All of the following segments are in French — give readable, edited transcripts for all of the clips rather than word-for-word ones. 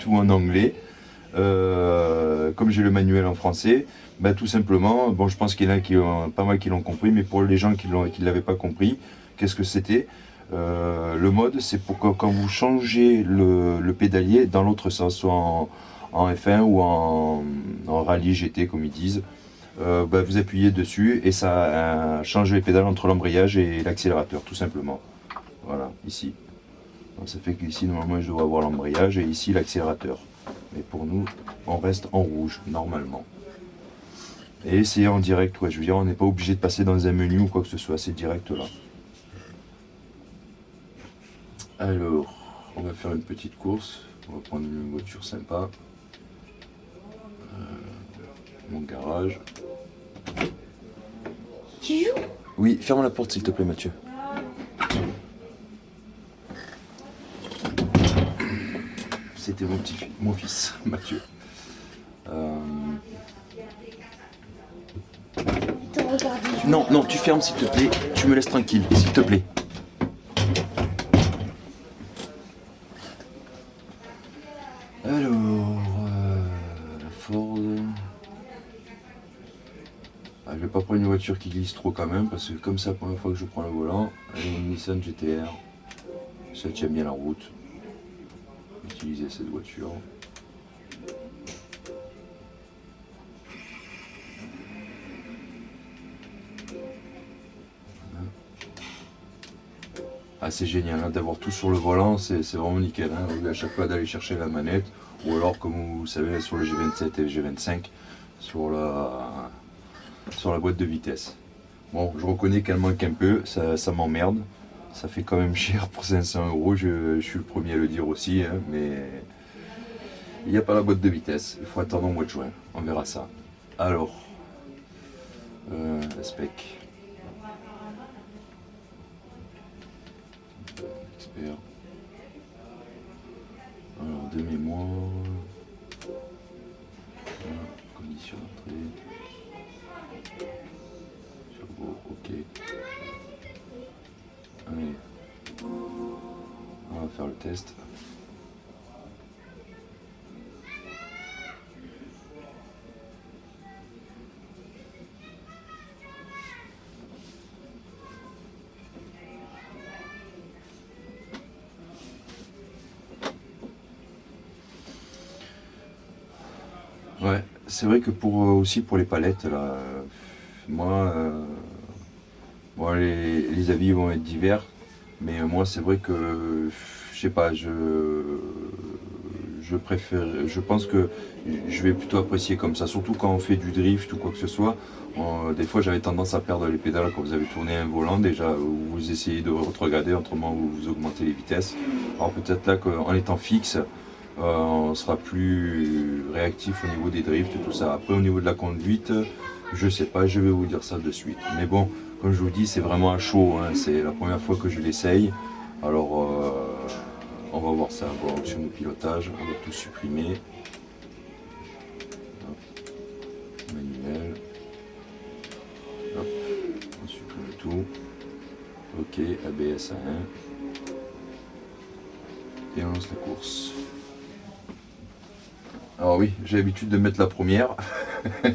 tout en anglais. Comme j'ai le manuel en français, bah, tout simplement, bon, je pense qu'il y en a qui ont, pas mal qui l'ont compris, mais pour les gens qui ne l'avaient pas compris, qu'est-ce que c'était? Le mode, c'est pour que quand vous changez le pédalier dans l'autre sens, soit en F1 ou en rallye GT, comme ils disent, bah, vous appuyez dessus et ça change les pédales entre l'embrayage et l'accélérateur, tout simplement. Voilà, ici. Donc, ça fait qu'ici, normalement, je dois avoir l'embrayage et ici l'accélérateur. Mais pour nous, on reste en rouge, normalement. Et c'est en direct, ouais, je veux dire, on n'est pas obligé de passer dans un menu ou quoi que ce soit, c'est direct là. Alors, on va faire une petite course. On va prendre une voiture sympa. Mon garage. Tu joues? Oui, ferme la porte s'il te plaît, Mathieu. C'était mon fils, Mathieu. Non, non, tu fermes s'il te plaît. Tu me laisses tranquille, s'il te plaît. Alors, la Ford. Ah, je vais pas prendre une voiture qui glisse trop quand même, parce que comme c'est la première fois que je prends le volant, une Nissan GT-R, ça tient bien la route. Utiliser cette voiture. Ah, c'est génial hein, d'avoir tout sur le volant, c'est vraiment nickel. Hein, à chaque fois d'aller chercher la manette, ou alors comme vous savez sur le G27 et le G25, sur la boîte de vitesse. Bon, je reconnais qu'elle manque un peu, ça m'emmerde. Ça fait quand même cher pour 500 euros, je suis le premier à le dire aussi, hein, mais il n'y a pas la boîte de vitesse. Il faut attendre au mois de juin, on verra ça. Alors, la spec. Expert. Alors, de mémoire. Voilà, condition d'entrée. Turbo, ok. Allez. On va faire le test. Ouais, c'est vrai que aussi pour les palettes, là, moi, bon, les avis vont être divers, mais moi c'est vrai que, je sais pas, je préfère, je pense que je vais plutôt apprécier comme ça, surtout quand on fait du drift ou quoi que ce soit. Des fois j'avais tendance à perdre les pédales quand vous avez tourné un volant, déjà vous essayez de retrograder, autrement vous augmentez les vitesses. Alors peut-être là qu'en étant fixe, on sera plus réactif au niveau des drifts et tout ça. Après au niveau de la conduite, je sais pas, je vais vous dire ça de suite. Mais bon, comme je vous dis, c'est vraiment à chaud, hein. C'est la première fois que je l'essaye. Alors on va voir ça. Bon, option de pilotage, on va tout supprimer. Hop. Manuel. Hop. On supprime tout. Ok, ABS à 1. Et on lance la course. Alors oui, j'ai l'habitude de mettre la première.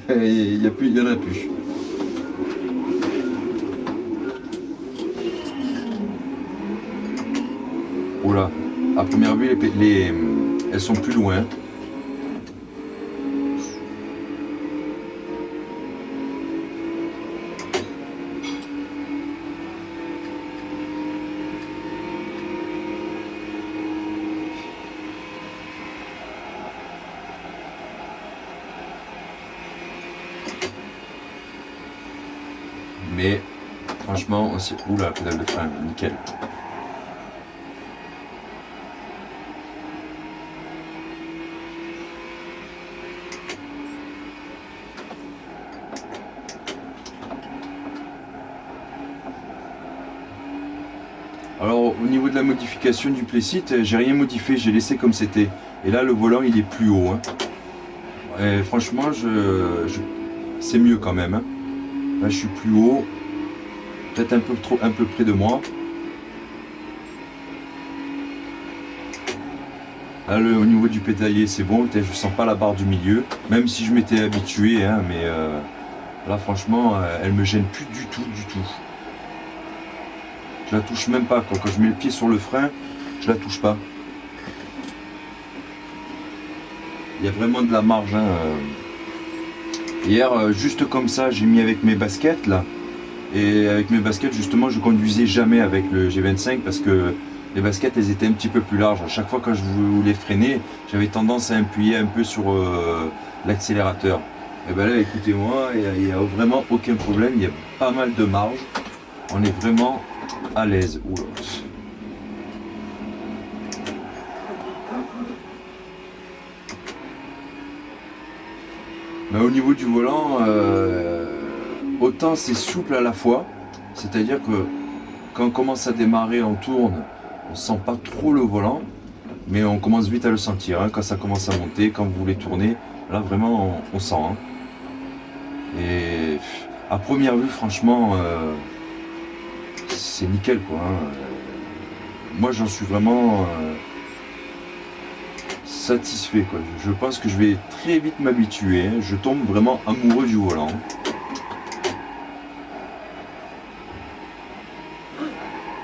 Il n'y en a plus. Oula, à première vue, elles sont plus loin. Mais franchement, on s'y retrouve la pédale de frein, nickel. Alors au niveau de la modification du playseat, j'ai rien modifié, j'ai laissé comme c'était. Et là le volant il est plus haut. Hein. Et franchement c'est mieux quand même. Hein. Là je suis plus haut, peut-être un peu près de moi. Là, au niveau du pédalier, c'est bon, je sens pas la barre du milieu, même si je m'étais habitué, hein, mais là, franchement, elle me gêne plus du tout, du tout. Je la touche même pas, quoi. Quand je mets le pied sur le frein, je la touche pas. Il y a vraiment de la marge, hein. Hier, juste comme ça, j'ai mis avec mes baskets, là. Et avec mes baskets, justement, je conduisais jamais avec le G25 parce que les baskets, elles étaient un petit peu plus larges. À chaque fois que je voulais freiner, j'avais tendance à appuyer un peu sur l'accélérateur. Et bien là, écoutez-moi, il n'y a vraiment aucun problème. Il y a pas mal de marge. On est vraiment à l'aise. Oula. Mais au niveau du volant, autant c'est souple à la fois, c'est-à-dire que quand on commence à démarrer, on tourne, on sent pas trop le volant, mais on commence vite à le sentir. Hein, quand ça commence à monter, quand vous voulez tourner, là vraiment on sent. Hein. Et à première vue, franchement, c'est nickel quoi. Hein. Moi j'en suis vraiment satisfait quoi. Je pense que je vais très vite m'habituer. Hein. Je tombe vraiment amoureux du volant.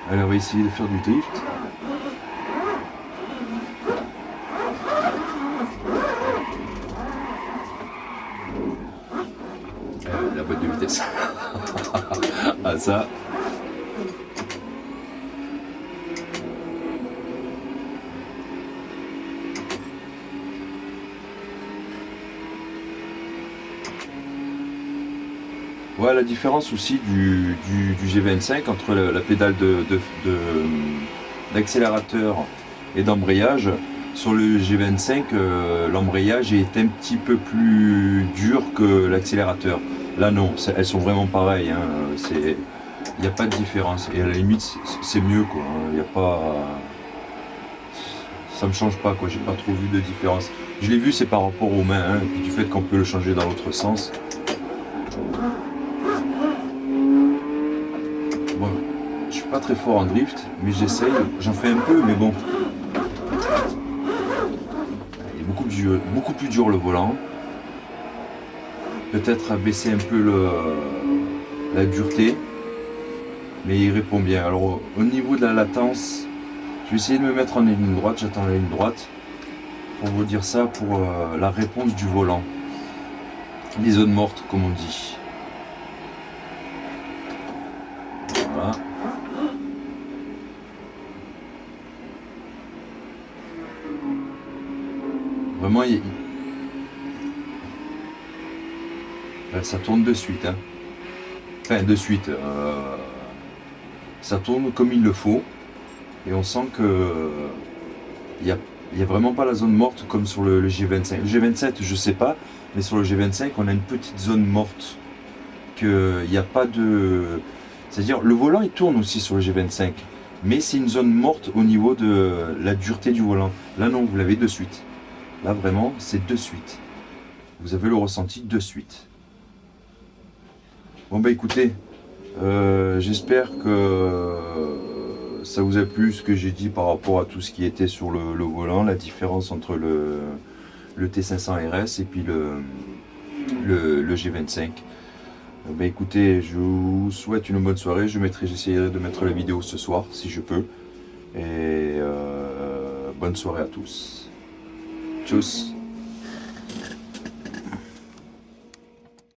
Allez, on va essayer de faire du drift. La boîte de vitesse. Ah ça. Voilà la différence aussi du G25 entre la pédale d'accélérateur et d'embrayage. Sur le G25, l'embrayage est un petit peu plus dur que l'accélérateur. Là non, elles sont vraiment pareilles. Hein. Il n'y a pas de différence. Et à la limite, c'est mieux quoi. Il n'y a pas. Ça me change pas quoi. J'ai pas trop vu de différence. Je l'ai vu, c'est par rapport aux mains, hein, et puis du fait qu'on peut le changer dans l'autre sens. Bon, je suis pas très fort en drift, mais j'essaye. J'en fais un peu, mais bon. Il est beaucoup plus dur le volant. Peut-être abaisser un peu la dureté, mais il répond bien. Alors au niveau de la latence, je vais essayer de me mettre en ligne droite. J'attends la ligne droite pour vous dire ça pour la réponse du volant. Les zones mortes, comme on dit. Voilà. Vraiment, ça tourne de suite. Hein. Enfin, de suite. Ça tourne comme il le faut. Et on sent que il n'y a vraiment pas la zone morte comme sur le G25. Le G27, je sais pas. Mais sur le G25, on a une petite zone morte. Il n'y a pas de... C'est-à-dire, le volant, il tourne aussi sur le G25. Mais c'est une zone morte au niveau de la dureté du volant. Là, non, vous l'avez de suite. Là, vraiment, c'est de suite. Vous avez le ressenti de suite. Bon, bah écoutez, j'espère que ça vous a plu ce que j'ai dit par rapport à tout ce qui était sur le volant, la différence entre le T500 RS et puis le G25. Bah écoutez, je vous souhaite une bonne soirée. J'essaierai de mettre la vidéo ce soir si je peux. Et bonne soirée à tous. Tchuss.